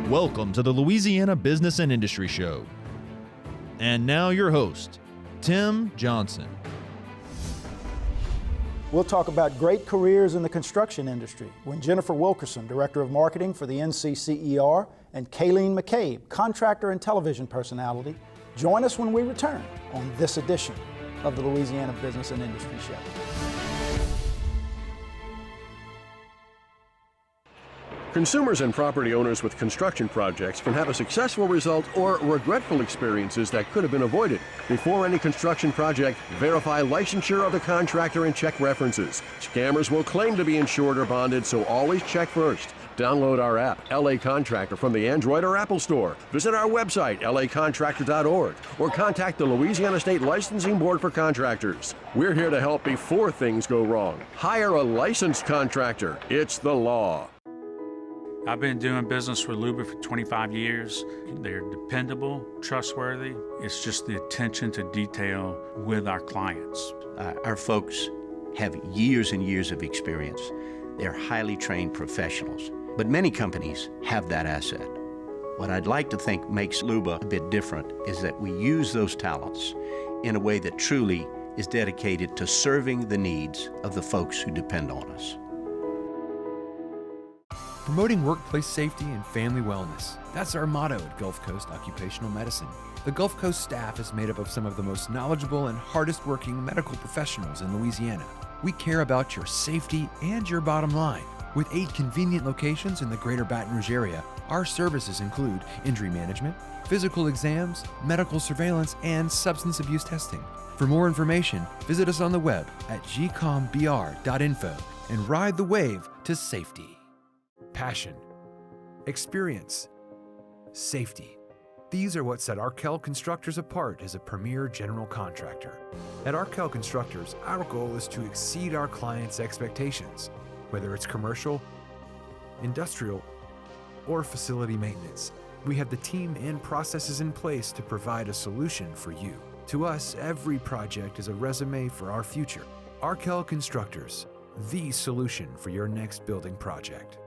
Welcome to the Louisiana Business and Industry Show. And now your host, Tim Johnson. We'll talk about great careers in the construction industry when Jennifer Wilkerson, Director of Marketing for the NCCER, and Kayleen McCabe, Contractor and Television Personality, join us when we return on this edition of the Louisiana Business and Industry Show. Consumers and property owners with construction projects can have a successful result or regretful experiences that could have been avoided. Before any construction project, verify licensure of the contractor and check references. Scammers will claim to be insured or bonded, so always check first. Download our app, LA Contractor, from the Android or Apple Store. Visit our website, lacontractor.org, or contact the Louisiana State Licensing Board for Contractors. We're here to help before things go wrong. Hire a licensed contractor. It's the law. I've been doing business with Luba for 25 years. They're dependable, trustworthy. It's just the attention to detail with our clients. Our folks have years and years of experience. They're highly trained professionals, but many companies have that asset. What I'd like to think makes Luba a bit different is that we use those talents in a way that truly is dedicated to serving the needs of the folks who depend on us. Promoting workplace safety and family wellness. That's our motto at Gulf Coast Occupational Medicine. The Gulf Coast staff is made up of some of the most knowledgeable and hardest working medical professionals in Louisiana. We care about your safety and your bottom line. With 8 convenient locations in the greater Baton Rouge area, our services include injury management, physical exams, medical surveillance, and substance abuse testing. For more information, visit us on the web at gcombr.info and ride the wave to safety. Passion, experience, safety. These are what set Arkell Constructors apart as a premier general contractor. At Arkell Constructors, our goal is to exceed our clients' expectations, whether it's commercial, industrial, or facility maintenance. We have the team and processes in place to provide a solution for you. To us, every project is a resume for our future. Arkell Constructors, the solution for your next building project.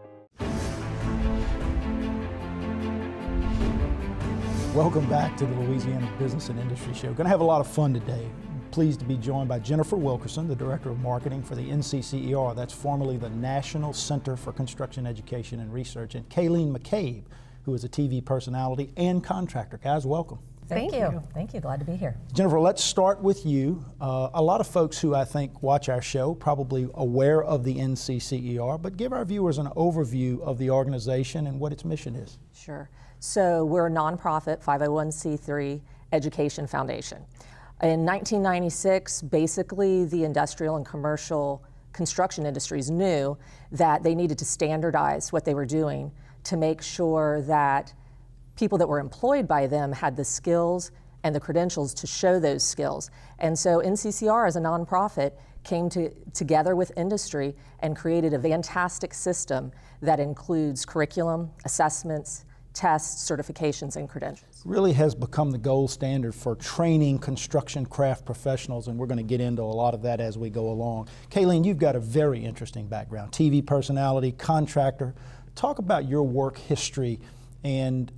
Welcome back to the Louisiana Business and Industry Show. Going to have a lot of fun today. Pleased to be joined by Jennifer Wilkerson, the Director of Marketing for the NCCER, that's formerly the National Center for Construction Education and Research, and Kayleen McCabe, who is a TV personality and contractor. Guys, welcome. Thank you. Thank you. Glad to be here. Jennifer, let's start with you. A lot of folks who I think watch our show probably aware of the NCCER, but give our viewers an overview of the organization and what its mission is. Sure. So we're a nonprofit 501c3 education foundation. In 1996, basically the industrial and commercial construction industries knew that they needed to standardize what they were doing to make sure that people that were employed by them had the skills and the credentials to show those skills. And so NCCER as a nonprofit came together with industry and created a fantastic system that includes curriculum, assessments, tests, certifications, and credentials. Really has become the gold standard for training construction craft professionals, and we're going to get into a lot of that as we go along. Kayleen, you've got a very interesting background, TV personality, contractor. Talk about your work history and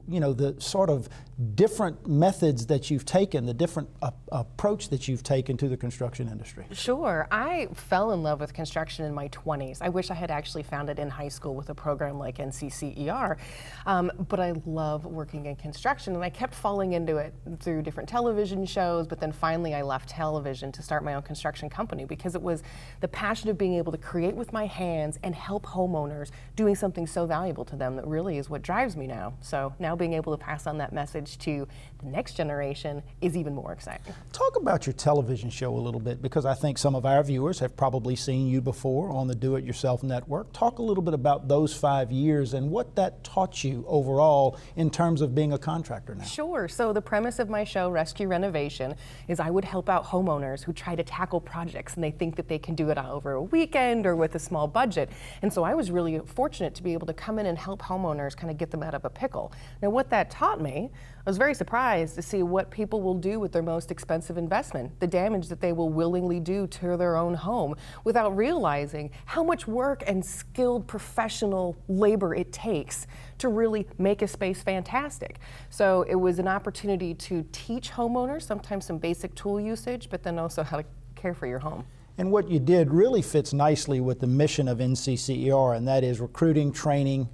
you know, the sort of different methods that you've taken, the different approach that you've taken to the construction industry. Sure. I fell in love with construction in my 20s. I wish I had actually found it in high school with a program like NCCER, but I love working in construction, and I kept falling into it through different television shows, but then finally I left television to start my own construction company because it was the passion of being able to create with my hands and help homeowners doing something so valuable to them that really is what drives me now. So now being able to pass on that message to the next generation is even more exciting. Talk about your television show a little bit, because I think some of our viewers have probably seen you before on the Do It Yourself Network. Talk a little bit about those 5 years and what that taught you overall in terms of being a contractor now. Sure. So the premise of my show, Rescue Renovation, is I would help out homeowners who try to tackle projects and they think that they can do it over a weekend or with a small budget. And so I was really fortunate to be able to come in and help homeowners kind of get them out of a pickle. Now what that taught me I was very surprised to see what people will do with their most expensive investment, the damage that they will willingly do to their own home without realizing how much work and skilled professional labor it takes to really make a space fantastic. So it was an opportunity to teach homeowners sometimes some basic tool usage, but then also how to care for your home. And what you did really fits nicely with the mission of NCCER, and that is recruiting, training,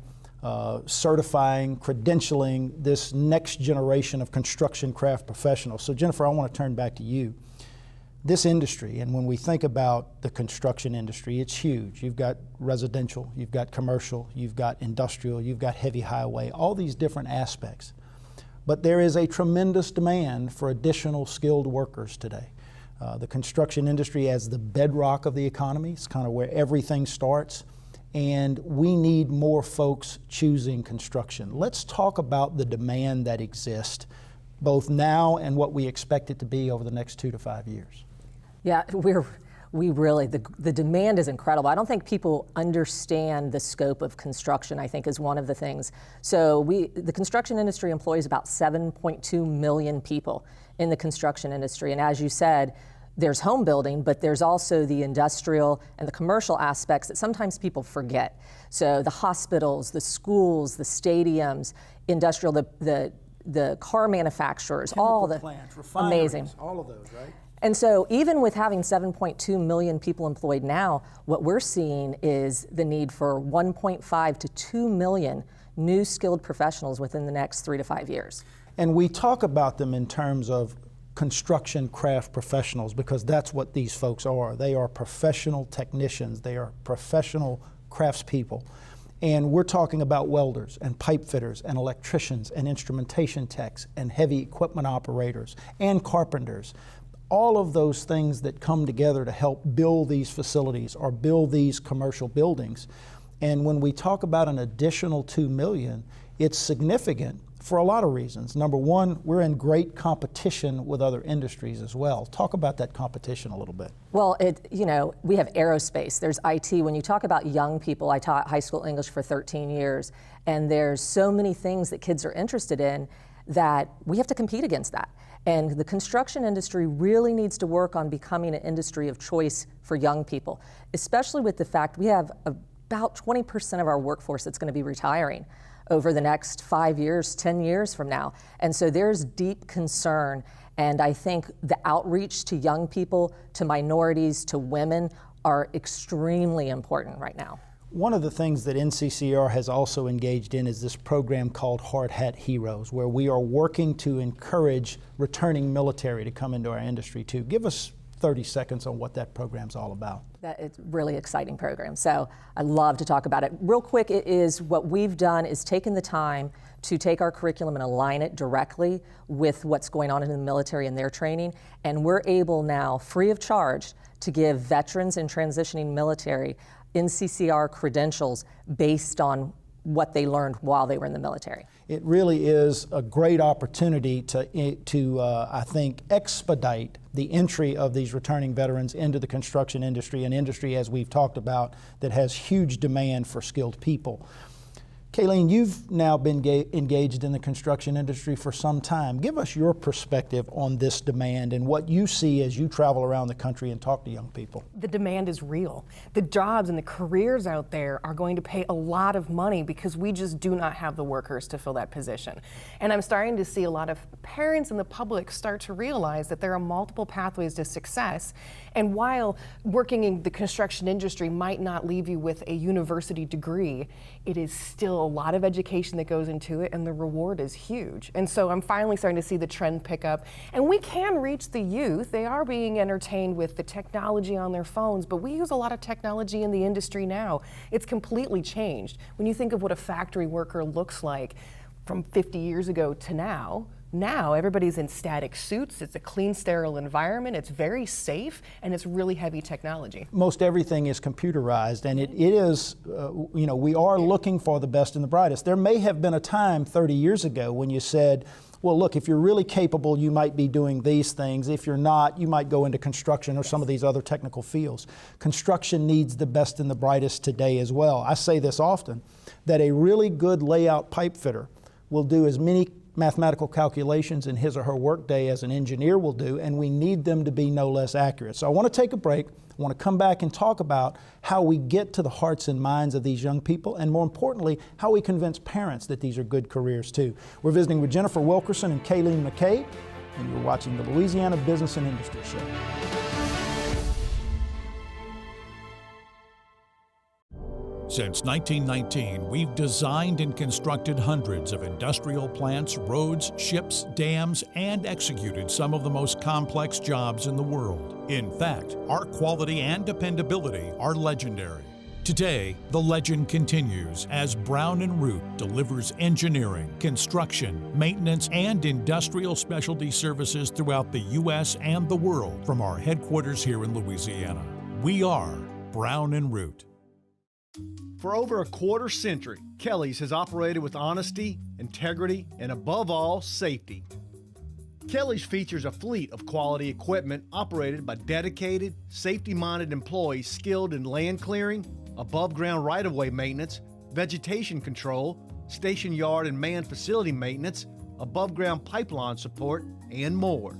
certifying, credentialing this next generation of construction craft professionals. So Jennifer, I want to turn back to you. This industry, and when we think about the construction industry, it's huge. You've got residential, you've got commercial, you've got industrial, you've got heavy highway, all these different aspects. But there is a tremendous demand for additional skilled workers today. The construction industry as the bedrock of the economy, it's kind of where everything starts, and we need more folks choosing construction. Let's talk about the demand that exists, both now and what we expect it to be over the next 2 to 5 years. Yeah, the demand is incredible. I don't think people understand the scope of construction, I think is one of the things. So the construction industry employs about 7.2 million people in the construction industry. And as you said, there's home building, but there's also the industrial and the commercial aspects that sometimes people forget. So the hospitals, the schools, the stadiums, industrial, the car manufacturers, Chemical all the plants, refineries, amazing. all of those, right? And so even with having 7.2 million people employed now, what we're seeing is the need for 1.5 to 2 million new skilled professionals within the next 3 to 5 years. And we talk about them in terms of construction craft professionals because that's what these folks are. They are professional technicians. They are professional craftspeople. And we're talking about welders and pipe fitters and electricians and instrumentation techs and heavy equipment operators and carpenters. All of those things that come together to help build these facilities or build these commercial buildings. And when we talk about an additional 2 million, it's significant for a lot of reasons. Number one, we're in great competition with other industries as well. Talk about that competition a little bit. Well, we have aerospace, there's IT. When you talk about young people, I taught high school English for 13 years, and there's so many things that kids are interested in that we have to compete against that. And the construction industry really needs to work on becoming an industry of choice for young people, especially with the fact we have about 20% of our workforce that's going to be retiring over the next 5 years, 10 years from now. And so there's deep concern, and I think the outreach to young people, to minorities, to women are extremely important right now. One of the things that NCCER has also engaged in is this program called Hard Hat Heroes, where we are working to encourage returning military to come into our industry too. Give us 30 seconds on what that program's all about. It's a really exciting program, so I'd love to talk about it. Real quick, what we've done is taken the time to take our curriculum and align it directly with what's going on in the military and their training, and we're able now, free of charge, to give veterans and transitioning military NCCER credentials based on what they learned while they were in the military. It really is a great opportunity to I think, expedite the entry of these returning veterans into the construction industry, an industry, as we've talked about, that has huge demand for skilled people. Kayleen, you've now been engaged in the construction industry for some time. Give us your perspective on this demand and what you see as you travel around the country and talk to young people. The demand is real. The jobs and the careers out there are going to pay a lot of money because we just do not have the workers to fill that position. And I'm starting to see a lot of parents and the public start to realize that there are multiple pathways to success. And while working in the construction industry might not leave you with a university degree, it is still a lot of education that goes into it, and the reward is huge. And so I'm finally starting to see the trend pick up, and we can reach the youth. They are being entertained with the technology on their phones, but we use a lot of technology in the industry now. It's completely changed. When you think of what a factory worker looks like from 50 years ago to now everybody's in static suits. It's a clean, sterile environment. It's very safe, and it's really heavy technology. Most everything is computerized, and it is, we are looking for the best and the brightest. There may have been a time 30 years ago when you said, well, look, if you're really capable, you might be doing these things. If you're not, you might go into construction or some of these other technical fields. Construction needs the best and the brightest today as well. I say this often, that a really good layout pipe fitter will do as many mathematical calculations in his or her workday as an engineer will do, and we need them to be no less accurate. So I want to take a break. I want to come back and talk about how we get to the hearts and minds of these young people, and more importantly, how we convince parents that these are good careers too. We're visiting with Jennifer Wilkerson and Kayleen McCabe, and you're watching the Louisiana Business and Industry Show. Since 1919, we've designed and constructed hundreds of industrial plants, roads, ships, dams, and executed some of the most complex jobs in the world. In fact, our quality and dependability are legendary. Today, the legend continues as Brown & Root delivers engineering, construction, maintenance, and industrial specialty services throughout the U.S. and the world from our headquarters here in Louisiana. We are Brown & Root. For over a quarter century, Kelly's has operated with honesty, integrity, and above all, safety. Kelly's features a fleet of quality equipment operated by dedicated, safety-minded employees skilled in land clearing, above-ground right-of-way maintenance, vegetation control, station yard and manned facility maintenance, above-ground pipeline support, and more.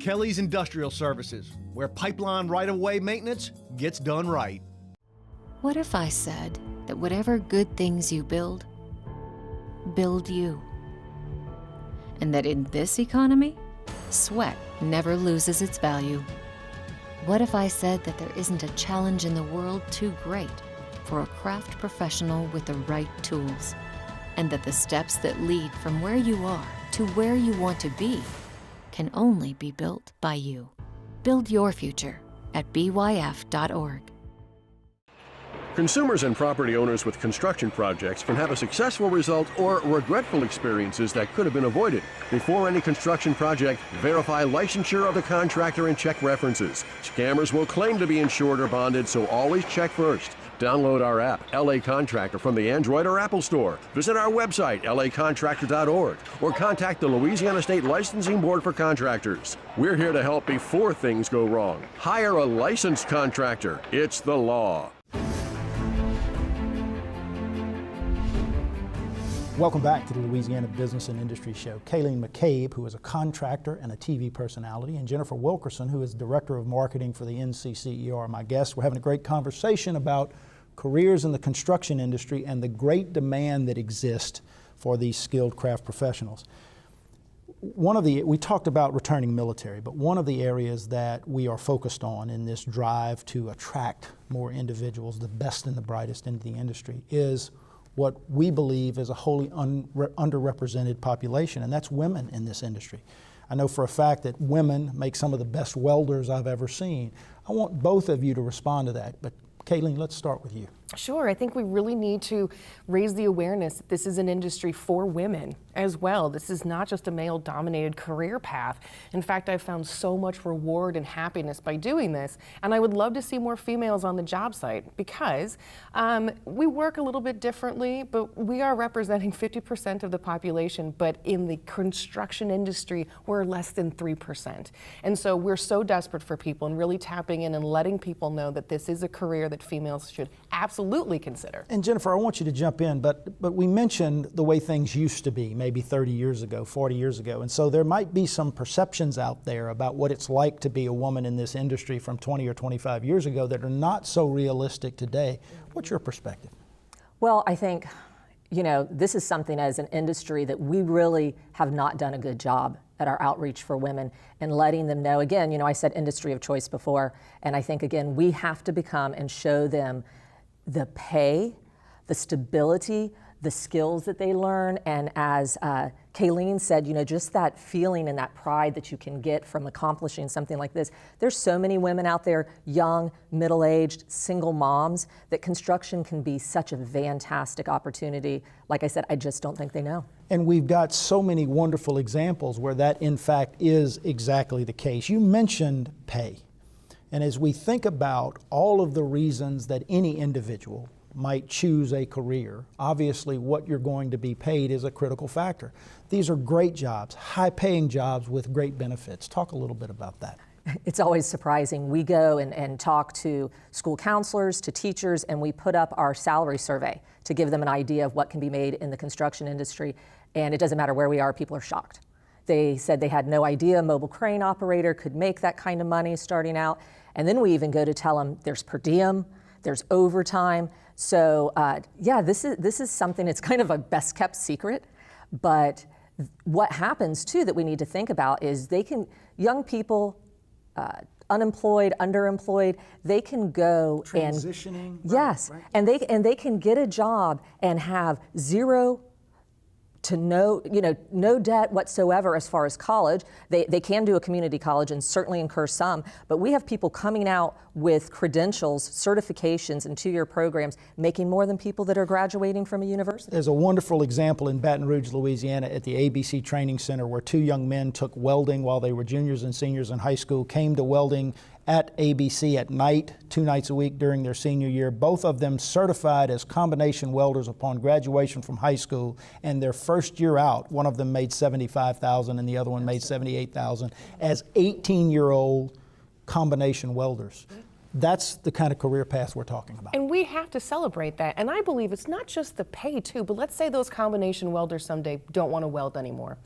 Kelly's Industrial Services, where pipeline right-of-way maintenance gets done right. What if I said that whatever good things you build you? And that in this economy, sweat never loses its value? What if I said that there isn't a challenge in the world too great for a craft professional with the right tools? And that the steps that lead from where you are to where you want to be can only be built by you? Build your future at byf.org. Consumers and property owners with construction projects can have a successful result or regretful experiences that could have been avoided. Before any construction project, verify licensure of the contractor and check references. Scammers will claim to be insured or bonded, so always check first. Download our app, LA Contractor, from the Android or Apple Store. Visit our website, lacontractor.org, or contact the Louisiana State Licensing Board for Contractors. We're here to help before things go wrong. Hire a licensed contractor. It's the law. Welcome back to the Louisiana Business and Industry Show. Kayleen McCabe, who is a contractor and a TV personality, and Jennifer Wilkerson, who is Director of Marketing for the NCCER, are my guests. We're having a great conversation about careers in the construction industry and the great demand that exists for these skilled craft professionals. We talked about returning military, but one of the areas that we are focused on in this drive to attract more individuals, the best and the brightest into the industry, is what we believe is a wholly underrepresented population, and that's women in this industry. I know for a fact that women make some of the best welders I've ever seen. I want both of you to respond to that, but Kayleen, let's start with you. Sure, I think we really need to raise the awareness that this is an industry for women as well. This is not just a male-dominated career path. In fact, I've found so much reward and happiness by doing this, and I would love to see more females on the job site because we work a little bit differently, but we are representing 50% of the population, but in the construction industry, we're less than 3%. And so we're so desperate for people and really tapping in and letting people know that this is a career that females should absolutely consider. And Jennifer, I want you to jump in, but we mentioned the way things used to be maybe 30 years ago, 40 years ago, and so there might be some perceptions out there about what it's like to be a woman in this industry from 20 or 25 years ago that are not so realistic today. What's your perspective? Well, I think, this is something as an industry that we really have not done a good job at our outreach for women and letting them know. Again, I said industry of choice before, and I think, again, we have to become and show them the pay, the stability, the skills that they learn, and as Kayleen said, just that feeling and that pride that you can get from accomplishing something like this. There's so many women out there, young, middle-aged, single moms, that construction can be such a fantastic opportunity. Like I said, I just don't think they know. And we've got so many wonderful examples where that, in fact, is exactly the case. You mentioned pay. And as we think about all of the reasons that any individual might choose a career, obviously what you're going to be paid is a critical factor. These are great jobs, high-paying jobs with great benefits. Talk a little bit about that. It's always surprising. We go and talk to school counselors, to teachers, and we put up our salary survey to give them an idea of what can be made in the construction industry. and it doesn't matter where we are, people are shocked. They said they had no idea a mobile crane operator could make that kind of money starting out. And then we even go to tell them there's per diem, there's overtime. So yeah, this is something, it's kind of a best kept secret, but what happens too that we need to think about is young people, unemployed, underemployed, they can go transitioning. Yes, right. and they can get a job and have zero to no debt whatsoever as far as college. They can do a community college and certainly incur some, but we have people coming out with credentials, certifications, and 2-year programs making more than people that are graduating from a university. There's a wonderful example in Baton Rouge, Louisiana at the ABC Training Center where 2 young men took welding while they were juniors and seniors in high school, came to welding at ABC at night, 2 nights a week during their senior year. Both of them certified as combination welders upon graduation from high school, and their first year out, one of them made $75,000 and the other one made $78,000 as 18-year-old combination welders. That's the kind of career path we're talking about. And we have to celebrate that. And I believe it's not just the pay too, but let's say those combination welders someday don't want to weld anymore.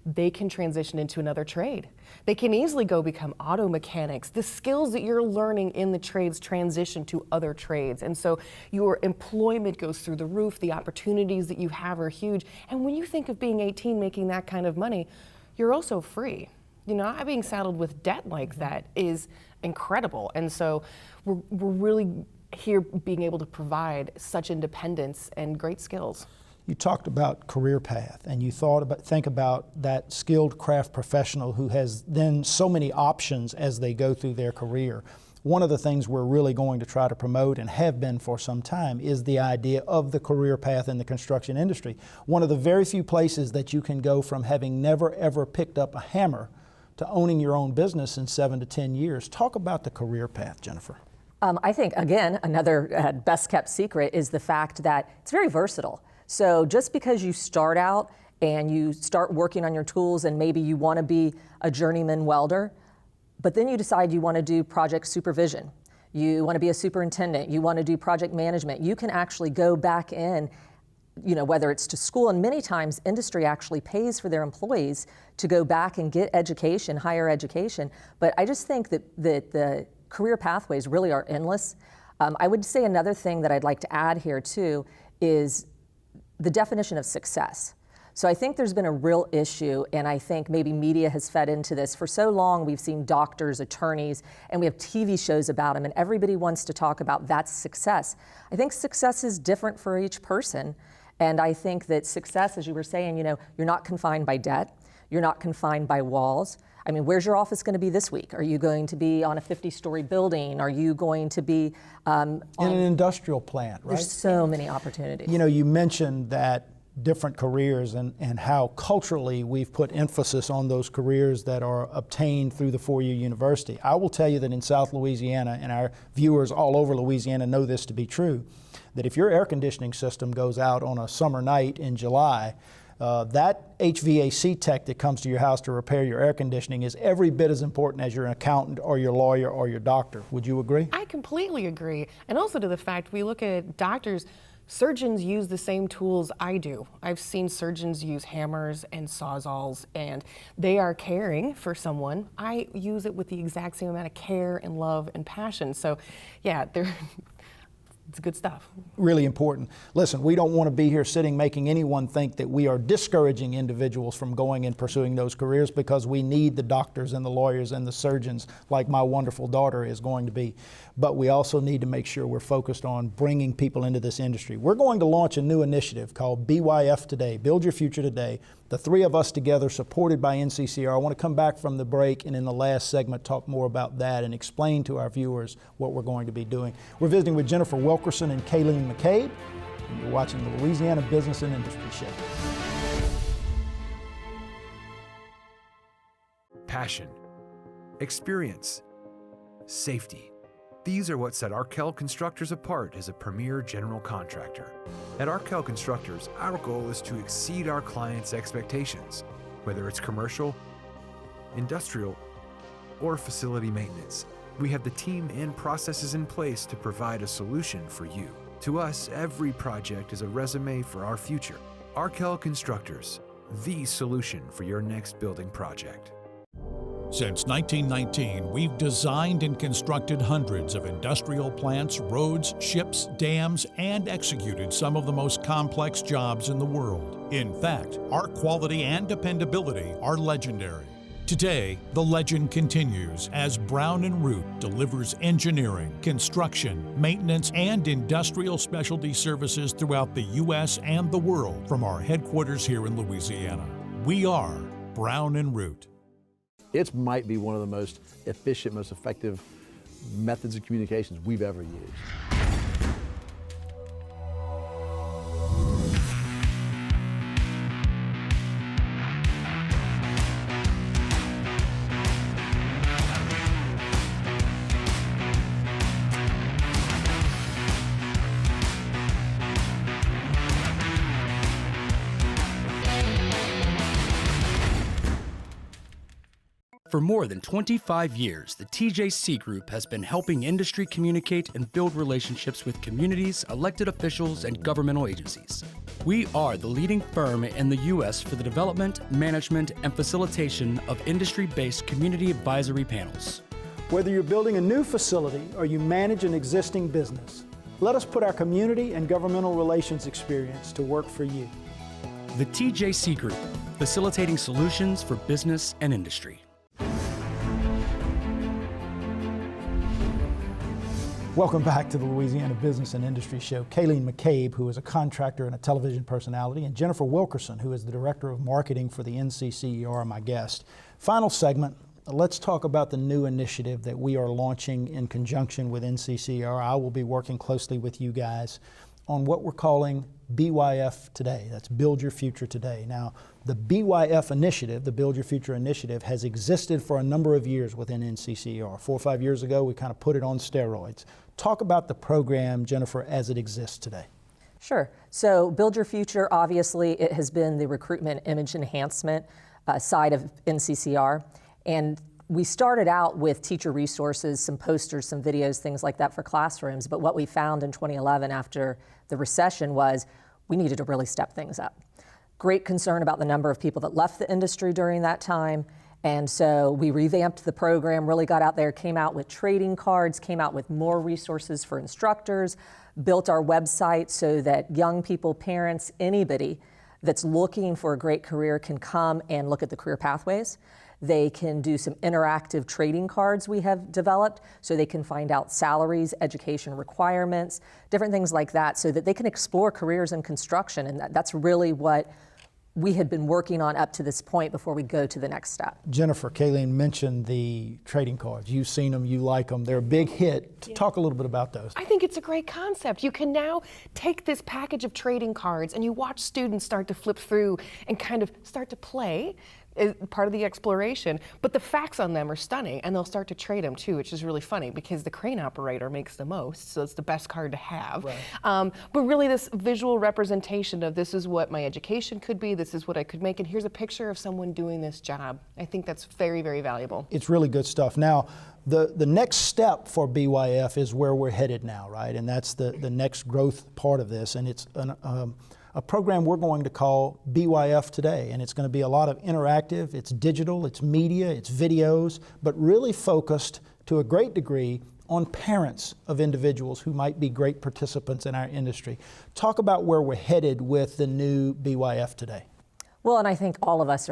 They can transition into another trade. They can easily go become auto mechanics. The skills that you're learning in the trades transition to other trades. And so your employment goes through the roof. The opportunities that you have are huge. And when you think of being 18 making that kind of money, you're also free. You know, not being saddled with debt like that is incredible. And so we're really here being able to provide such independence and great skills. You talked about career path, and you think about that skilled craft professional who has then so many options as they go through their career. One of the things we're really going to try to promote and have been for some time is the idea of the career path in the construction industry. One of the very few places that you can go from having never ever picked up a hammer to owning your own business in 7 to 10 years. Talk about the career path, Jennifer. I think, again, another best kept secret is the fact that it's very versatile. So just because you start out and you start working on your tools and maybe you want to be a journeyman welder, but then you decide you want to do project supervision, you want to be a superintendent, you want to do project management, you can actually go back in, you know, whether it's to school, and many times industry actually pays for their employees to go back and get education, higher education. But I just think that the career pathways really are endless. I would say another thing that I'd like to add here too is the definition of success. So I think there's been a real issue, and I think maybe media has fed into this. For so long, we've seen doctors, attorneys, and we have TV shows about them, and everybody wants to talk about that's success. I think success is different for each person, and I think that success, as you were saying, you know, you're not confined by debt, you're not confined by walls. I mean, where's your office going to be this week? Are you going to be on a 50-story building? Are you going to be in an industrial plant, right? There's so many opportunities. You know, you mentioned that different careers and how culturally we've put emphasis on those careers that are obtained through the 4-year university. I will tell you that in South Louisiana, and our viewers all over Louisiana know this to be true, that if your air conditioning system goes out on a summer night in July, that HVAC tech that comes to your house to repair your air conditioning is every bit as important as your accountant or your lawyer or your doctor. Would you agree? I completely agree. And also to the fact we look at doctors, surgeons use the same tools I do. I've seen surgeons use hammers and sawzalls, and they are caring for someone. I use it with the exact same amount of care and love and passion. So yeah, it's good stuff. Really important. Listen, we don't want to be here sitting making anyone think that we are discouraging individuals from going and pursuing those careers, because we need the doctors and the lawyers and the surgeons like my wonderful daughter is going to be. But we also need to make sure we're focused on bringing people into this industry. We're going to launch a new initiative called BYF Today, Build Your Future Today. The 3 of us together, supported by NCCER. I want to come back from the break and in the last segment talk more about that and explain to our viewers what we're going to be doing. We're visiting with Jennifer Wilkerson and Kayleen McCabe, and you're watching the Louisiana Business and Industry Show. Passion, experience, safety. These are what set Arkell Constructors apart as a premier general contractor. At Arkell Constructors, our goal is to exceed our clients' expectations, whether it's commercial, industrial, or facility maintenance. We have the team and processes in place to provide a solution for you. To us, every project is a resume for our future. Arkell Constructors, the solution for your next building project. Since 1919, we've designed and constructed hundreds of industrial plants, roads, ships, dams, and executed some of the most complex jobs in the world. In fact, our quality and dependability are legendary. Today, the legend continues as Brown & Root delivers engineering, construction, maintenance, and industrial specialty services throughout the U.S. and the world from our headquarters here in Louisiana. We are Brown & Root. It might be one of the most efficient, most effective methods of communications we've ever used. For more than 25 years, the TJC Group has been helping industry communicate and build relationships with communities, elected officials, and governmental agencies. We are the leading firm in the U.S. for the development, management, and facilitation of industry-based community advisory panels. Whether you're building a new facility or you manage an existing business, let us put our community and governmental relations experience to work for you. The TJC Group, facilitating solutions for business and industry. Welcome back to the Louisiana Business and Industry Show. Kayleen McCabe, who is a contractor and a television personality, and Jennifer Wilkerson, who is the Director of Marketing for the NCCER, are my guest. Final segment, let's talk about the new initiative that we are launching in conjunction with NCCER. I will be working closely with you guys on what we're calling BYF Today. That's Build Your Future Today. Now, the BYF initiative, the Build Your Future initiative, has existed for a number of years within NCCER. 4 or 5 years ago, we kind of put it on steroids. Talk about the program, Jennifer, as it exists today. Sure. So Build Your Future, obviously, it has been the recruitment image enhancement side of NCCER. And we started out with teacher resources, some posters, some videos, things like that for classrooms. But what we found in 2011 after the recession was we needed to really step things up. Great concern about the number of people that left the industry during that time. And so we revamped the program, really got out there, came out with trading cards, came out with more resources for instructors, built our website so that young people, parents, anybody that's looking for a great career can come and look at the career pathways. They can do some interactive trading cards we have developed so they can find out salaries, education requirements, different things like that so that they can explore careers in construction. And that's really what we had been working on up to this point before we go to the next step. Jennifer, Kayleen mentioned the trading cards. You've seen them, you like them. They're a big hit. Yeah. Talk a little bit about those. I think it's a great concept. You can now take this package of trading cards and you watch students start to flip through and kind of start to play. Part of the exploration, but the facts on them are stunning, and they'll start to trade them too, which is really funny because the crane operator makes the most, so it's the best card to have. Right. But really this visual representation of this is what my education could be, this is what I could make, and here's a picture of someone doing this job. I think that's very, very valuable. It's really good stuff. Now, the next step for BYF is where we're headed now, right? And that's the next growth part of this, and it's a program we're going to call BYF Today, and it's going to be a lot of interactive, it's digital, it's media, it's videos, but really focused to a great degree on parents of individuals who might be great participants in our industry. Talk about where we're headed with the new BYF Today. Well, and I think all of us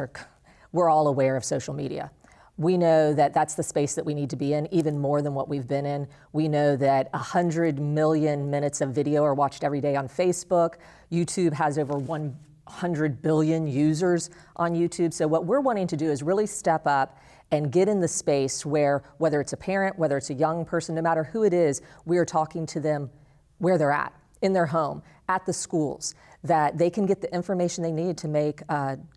we're all aware of social media. We know that that's the space that we need to be in, even more than what we've been in. We know that 100 million minutes of video are watched every day on Facebook. YouTube has over 100 billion users on YouTube. So what we're wanting to do is really step up and get in the space where, whether it's a parent, whether it's a young person, no matter who it is, we are talking to them where they're at, in their home, at the schools, that they can get the information they need to make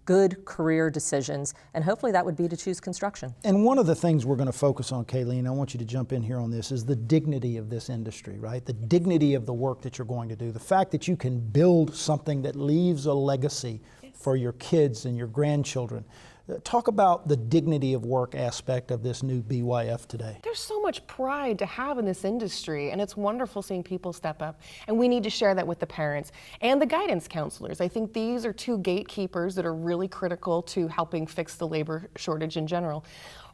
good career decisions, and hopefully that would be to choose construction. And one of the things we're going to focus on, Kayleen, I want you to jump in here on this, is the dignity of this industry, right? The dignity of the work that you're going to do, the fact that you can build something that leaves a legacy for your kids and your grandchildren. Talk about the dignity of work aspect of this new BYF today. There's so much pride to have in this industry, and it's wonderful seeing people step up, and we need to share that with the parents and the guidance counselors. I think these are two gatekeepers that are really critical to helping fix the labor shortage in general.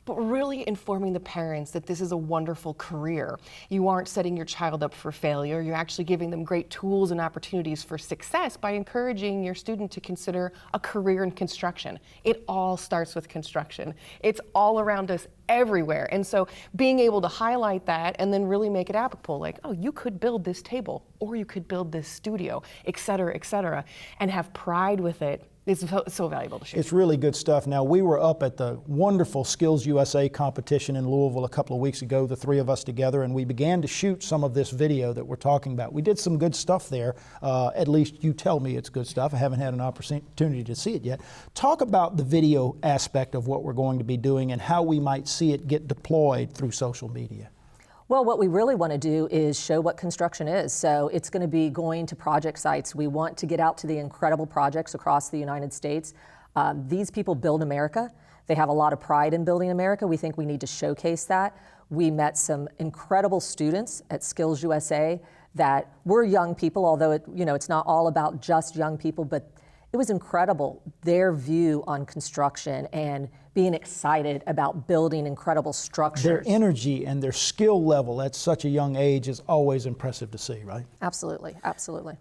But really informing the parents that this is a wonderful career. You aren't setting your child up for failure. You're actually giving them great tools and opportunities for success by encouraging your student to consider a career in construction. It all starts with construction. It's all around us everywhere. And so being able to highlight that and then really make it applicable, like, oh, you could build this table, or you could build this studio, et cetera, and have pride with it. It's so valuable to share. It's really good stuff. Now, we were up at the wonderful Skills USA competition in Louisville a couple of weeks ago, the three of us together, and we began to shoot some of this video that we're talking about. We did some good stuff there. At least you tell me it's good stuff. I haven't had an opportunity to see it yet. Talk about the video aspect of what we're going to be doing and how we might see it get deployed through social media. Well, what we really want to do is show what construction is. So it's going to be going to project sites. We want to get out to the incredible projects across the United States. These people build America. They have a lot of pride in building America. We think we need to showcase that. We met some incredible students at Skills USA that were young people, although it's not all about just young people, but it was incredible, their view on construction and being excited about building incredible structures. Their energy and their skill level at such a young age is always impressive to see, right? Absolutely, absolutely.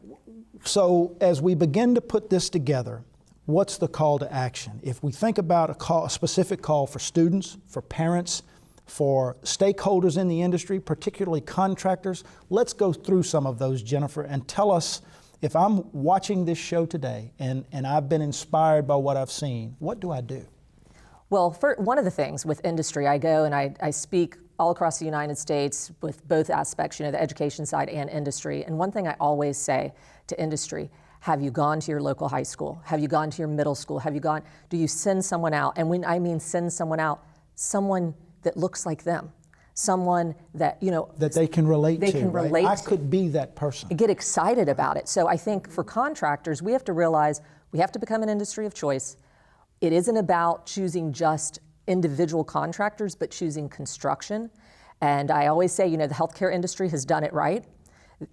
So as we begin to put this together, what's the call to action? If we think about a specific call for students, for parents, for stakeholders in the industry, particularly contractors, let's go through some of those, Jennifer, and tell us, if I'm watching this show today and I've been inspired by what I've seen, what do I do? Well, one of the things with industry, I go and I speak all across the United States with both aspects, the education side and industry. And one thing I always say to industry, have you gone to your local high school? Have you gone to your middle school? Do you send someone out? And when I mean send someone out, someone that looks like them. Someone that, that they can relate to. They can relate I to. could be that person. Get excited about it. So I think for contractors, we have to realize we have to become an industry of choice. It isn't about choosing just individual contractors, but choosing construction. And I always say, the healthcare industry has done it right.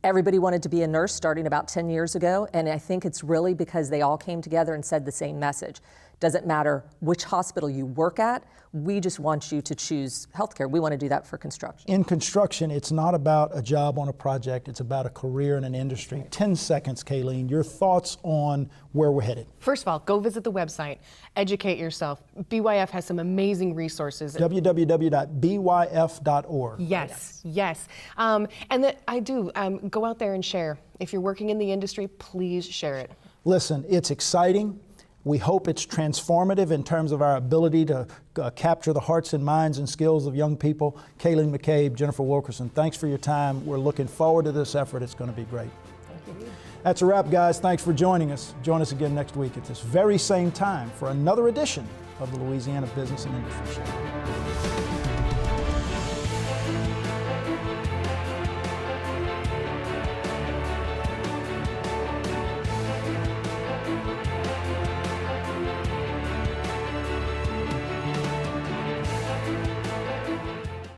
Everybody wanted to be a nurse starting about 10 years ago. And I think it's really because they all came together and said the same message. Doesn't matter which hospital you work at, we just want you to choose healthcare. We want to do that for construction. In construction, it's not about a job on a project, it's about a career in an industry. 10 seconds, Kayleen, your thoughts on where we're headed. First of all, go visit the website, educate yourself. BYF has some amazing resources. www.byf.org. Yes. And that I do, go out there and share. If you're working in the industry, please share it. Listen, it's exciting. We hope it's transformative in terms of our ability to capture the hearts and minds and skills of young people. Kayleen McCabe, Jennifer Wilkerson, thanks for your time. We're looking forward to this effort. It's going to be great. Thank you. That's a wrap, guys. Thanks for joining us. Join us again next week at this very same time for another edition of the Louisiana Business and Industry Show.